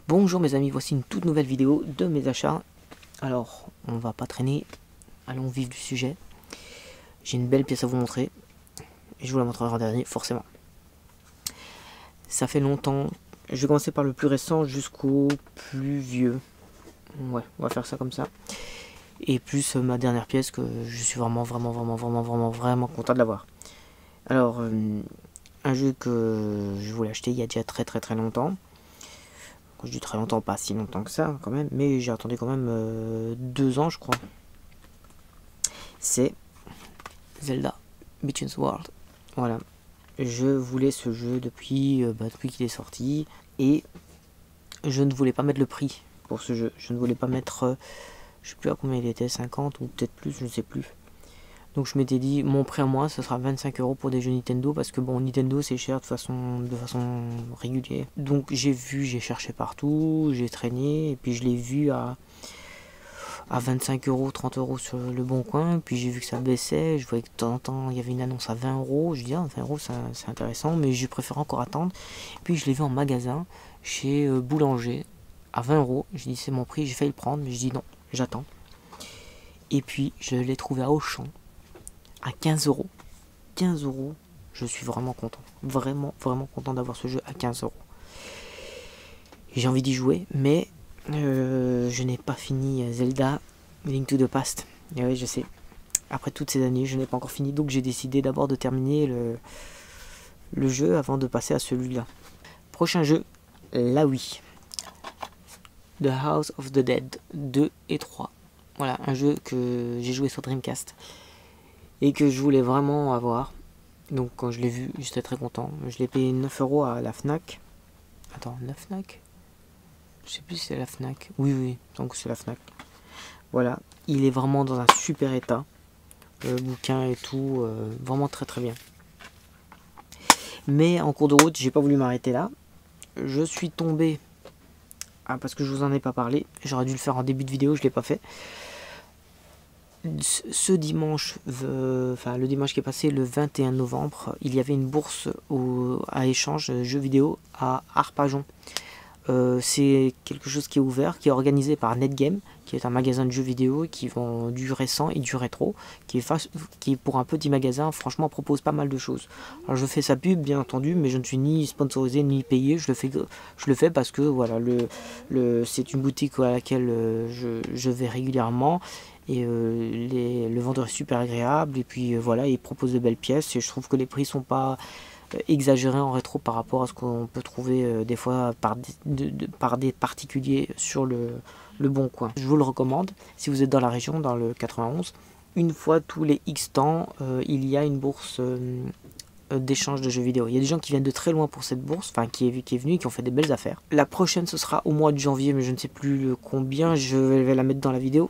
Bonjour mes amis, voici une toute nouvelle vidéo de mes achats. Alors, on va pas traîner, allons au vif du sujet. J'ai une belle pièce à vous montrer, et je vous la montrerai en dernier, forcément. Ça fait longtemps, je vais commencer par le plus récent jusqu'au plus vieux. Ouais, on va faire ça comme ça. Et plus ma dernière pièce que je suis vraiment content de l'avoir. Alors, un jeu que je voulais acheter il y a déjà très longtemps. Quand je dis très longtemps, pas si longtemps que ça quand même, mais j'ai attendu quand même 2 ans je crois. C'est Zelda Between Worlds. Voilà, je voulais ce jeu depuis qu'il est sorti, et je ne voulais pas mettre le prix pour ce jeu. Je ne voulais pas mettre, je sais plus à combien il était, 50 ou peut-être plus, je ne sais plus. Donc je m'étais dit, mon prix à moi, ce sera 25 € pour des jeux Nintendo, parce que bon, Nintendo c'est cher de façon régulière. Donc j'ai cherché partout, j'ai traîné, et puis je l'ai vu à 25 €, 30 € sur le bon coin. Puis j'ai vu que ça baissait, je voyais que de temps en temps il y avait une annonce à 20 €. Je dis, ah, 20 € c'est intéressant, mais je préfère encore attendre. Puis je l'ai vu en magasin, chez Boulanger, à 20 €. J'ai dit, c'est mon prix, j'ai failli le prendre, mais je dis non, j'attends. Et puis je l'ai trouvé à Auchan à 15 €. 15 €, je suis vraiment content. Vraiment content d'avoir ce jeu à 15 €. J'ai envie d'y jouer, mais je n'ai pas fini Zelda Link to the Past. Et oui, je sais. Après toutes ces années, je n'ai pas encore fini, donc j'ai décidé d'abord de terminer le jeu avant de passer à celui-là. Prochain jeu, la Wii. The House of the Dead 2 et 3. Voilà, un jeu que j'ai joué sur Dreamcast et que je voulais vraiment avoir. Donc quand je l'ai vu, j'étais très content. Je l'ai payé 9 € à la Fnac. Attends, 9 Fnac? Je sais plus si c'est la Fnac. Oui, donc c'est la Fnac. Voilà, il est vraiment dans un super état. Le bouquin et tout, vraiment très bien. Mais en cours de route, j'ai pas voulu m'arrêter là. Je suis tombé, parce que je vous en ai pas parlé. J'aurais dû le faire en début de vidéo, je l'ai pas fait. Ce dimanche, le dimanche qui est passé, le 21 novembre, il y avait une bourse à échange jeux vidéo à Arpajon. C'est quelque chose qui est ouvert, qui est organisé par Netgame, qui est un magasin de jeux vidéo qui vend du récent et du rétro, qui pour un petit magasin, franchement, propose pas mal de choses. Alors je fais sa pub, bien entendu, mais je ne suis ni sponsorisé ni payé. Je le fais parce que voilà, c'est une boutique à laquelle je vais régulièrement, et le vendeur est super agréable, et puis voilà, il propose de belles pièces, et je trouve que les prix sont pas exagéré en rétro par rapport à ce qu'on peut trouver des fois par des particuliers sur le bon coin. Je vous le recommande si vous êtes dans la région, dans le 91. Une fois tous les X temps, il y a une bourse d'échange de jeux vidéo. Il y a des gens qui viennent de très loin pour cette bourse, enfin qui est venue et qui ont fait des belles affaires. La prochaine, ce sera au mois de janvier, mais je ne sais plus combien. Je vais la mettre dans la vidéo,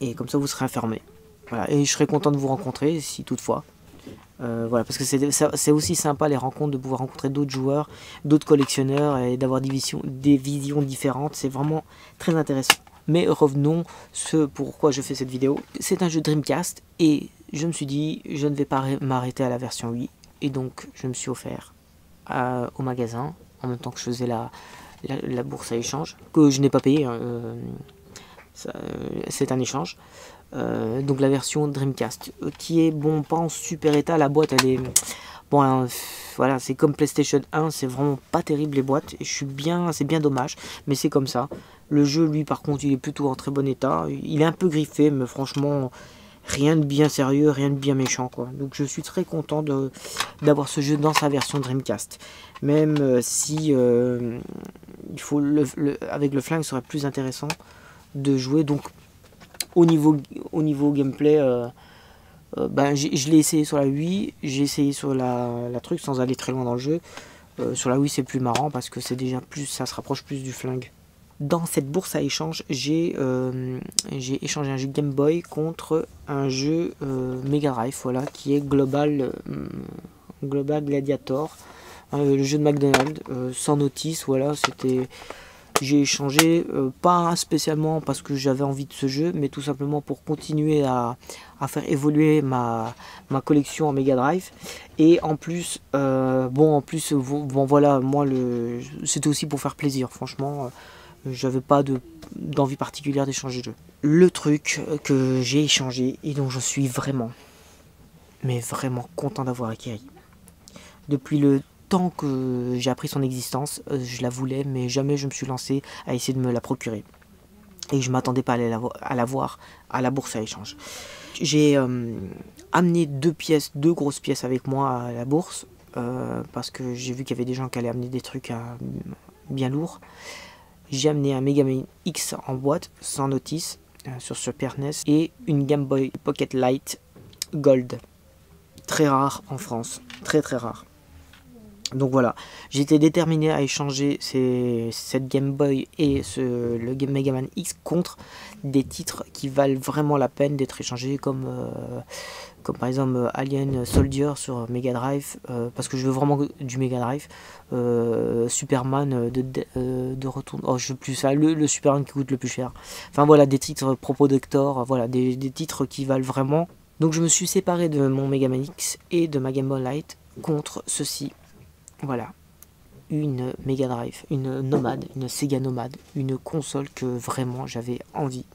et comme ça vous serez informés. Voilà, et je serai content de vous rencontrer si toutefois. Voilà, parce que c'est aussi sympa, les rencontres, de pouvoir rencontrer d'autres joueurs, d'autres collectionneurs, et d'avoir des visions différentes. C'est vraiment très intéressant. Mais revenons pourquoi je fais cette vidéo. C'est un jeu Dreamcast, et je me suis dit, je ne vais pas m'arrêter à la version Wii, et donc je me suis offert au magasin, en même temps que je faisais la bourse à échange, que je n'ai pas payé, c'est un échange. Donc la version Dreamcast, qui est bon, pas en super état. La boîte, elle est bon, voilà, c'est comme PlayStation 1, c'est vraiment pas terrible les boîtes, et c'est bien dommage, mais c'est comme ça. Le jeu, lui, par contre, il est plutôt en très bon état. Il est un peu griffé, mais franchement, rien de bien sérieux, rien de bien méchant, quoi. Donc je suis très content d'avoir ce jeu dans sa version Dreamcast, même si il faut avec le flingue, ce serait plus intéressant de jouer. Donc au niveau gameplay, je l'ai essayé sur la Wii, j'ai essayé sur la truc sans aller très loin dans le jeu. Sur la Wii, c'est plus marrant parce que c'est déjà ça se rapproche plus du flingue. Dans cette bourse à échange, j'ai échangé un jeu Game Boy contre un jeu Mega Drive, voilà, qui est Global Gladiator, le jeu de McDonald's, sans notice. Voilà, j'ai échangé, pas spécialement parce que j'avais envie de ce jeu, mais tout simplement pour continuer à à faire évoluer ma collection en Mega Drive. Et en plus, bon voilà, moi c'était aussi pour faire plaisir, franchement, j'avais pas d'envie particulière d'échanger de jeu. Le truc que j'ai échangé et dont je suis vraiment, mais vraiment content d'avoir acquis. Depuis le temps que j'ai appris son existence, je la voulais, mais jamais je me suis lancé à essayer de me la procurer. Et je m'attendais pas à la voir à la bourse à échange. J'ai amené deux grosses pièces avec moi à la bourse, parce que j'ai vu qu'il y avait des gens qui allaient amener des trucs bien lourds. J'ai amené un Mega Man X en boîte, sans notice, sur Super NES, et une Game Boy Pocket Light Gold. Très rare en France, très rare. Donc voilà, j'étais déterminé à échanger cette Game Boy et le Mega Man X contre des titres qui valent vraiment la peine d'être échangés, comme par exemple Alien Soldier sur Mega Drive, parce que je veux vraiment du Mega Drive, Superman de retour, oh je veux plus ça, le Superman qui coûte le plus cher. Enfin voilà, des titres propos d'Hector, voilà, des titres qui valent vraiment. Donc je me suis séparé de mon Mega Man X et de ma Game Boy Light contre ceci. Voilà, une Mega Drive, une Nomad, une Sega Nomad, une console que vraiment j'avais envie,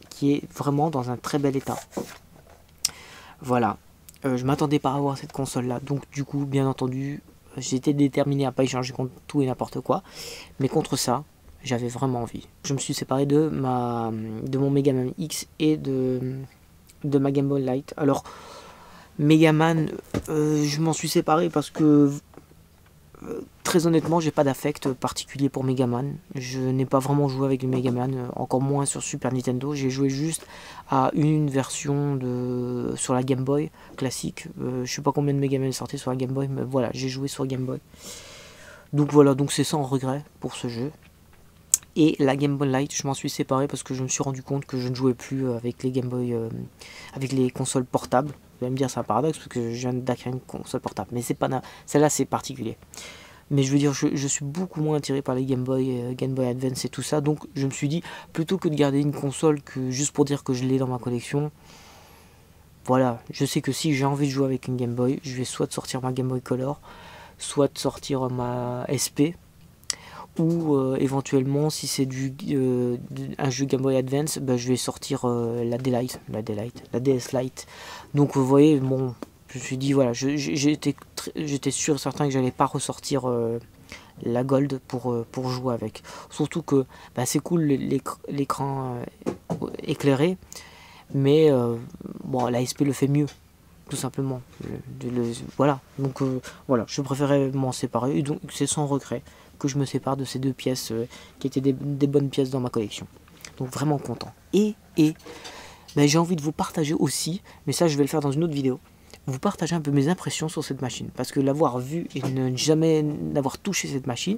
qui est vraiment dans un très bel état. Voilà, je m'attendais pas à avoir cette console là, donc du coup bien entendu j'étais déterminé à pas échanger contre tout et n'importe quoi, mais contre ça j'avais vraiment envie. Je me suis séparé de mon Mega Man X et de ma Game Boy Light. Alors Mega Man, je m'en suis séparé parce que très honnêtement, j'ai pas d'affect particulier pour Mega Man. Je n'ai pas vraiment joué avec le Mega Man, encore moins sur Super Nintendo. J'ai joué juste à une version sur la Game Boy classique. Je sais pas combien de Mega Man est sorti sur la Game Boy, mais voilà, j'ai joué sur Game Boy. Donc voilà, donc c'est sans regret pour ce jeu. Et la Game Boy Light, je m'en suis séparé parce que je me suis rendu compte que je ne jouais plus avec les Game Boy, avec les consoles portables. Vous allez me dire c'est un paradoxe parce que je viens d'acquérir une console portable, mais c'est pas celle-là c'est particulier. Mais je veux dire, je suis beaucoup moins attiré par les Game Boy Advance et tout ça, donc je me suis dit plutôt que de garder une console que juste pour dire que je l'ai dans ma collection. Voilà, je sais que si j'ai envie de jouer avec une Game Boy, je vais soit sortir ma Game Boy Color, soit sortir ma SP. Ou éventuellement si c'est un jeu Game Boy Advance, bah, je vais sortir la DS Lite. Donc vous voyez, bon, je me suis dit voilà, j'étais sûr et certain que j'allais pas ressortir la Gold pour jouer avec. Surtout que bah, c'est cool l'écran éclairé, mais bon, la SP le fait mieux, tout simplement. Voilà, donc voilà, je préférais m'en séparer, et donc c'est sans regret que je me sépare de ces deux pièces qui étaient des bonnes pièces dans ma collection. Donc vraiment content. Et ben, j'ai envie de vous partager aussi, mais ça je vais le faire dans une autre vidéo, vous partager un peu mes impressions sur cette machine. Parce que l'avoir vue et ne jamais n'avoir touché cette machine,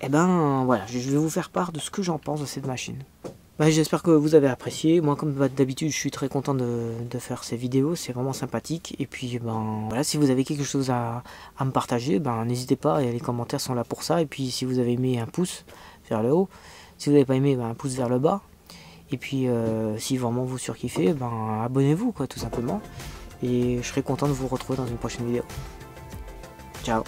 et ben voilà, je vais vous faire part de ce que j'en pense de cette machine. Ben, j'espère que vous avez apprécié. Moi comme d'habitude je suis très content de faire ces vidéos, c'est vraiment sympathique. Et puis ben voilà, si vous avez quelque chose à me partager, ben n'hésitez pas, et les commentaires sont là pour ça. Et puis si vous avez aimé, un pouce vers le haut. Si vous n'avez pas aimé, ben, un pouce vers le bas. Et puis si vraiment vous surkiffez, ben abonnez-vous quoi, tout simplement. Et je serai content de vous retrouver dans une prochaine vidéo. Ciao.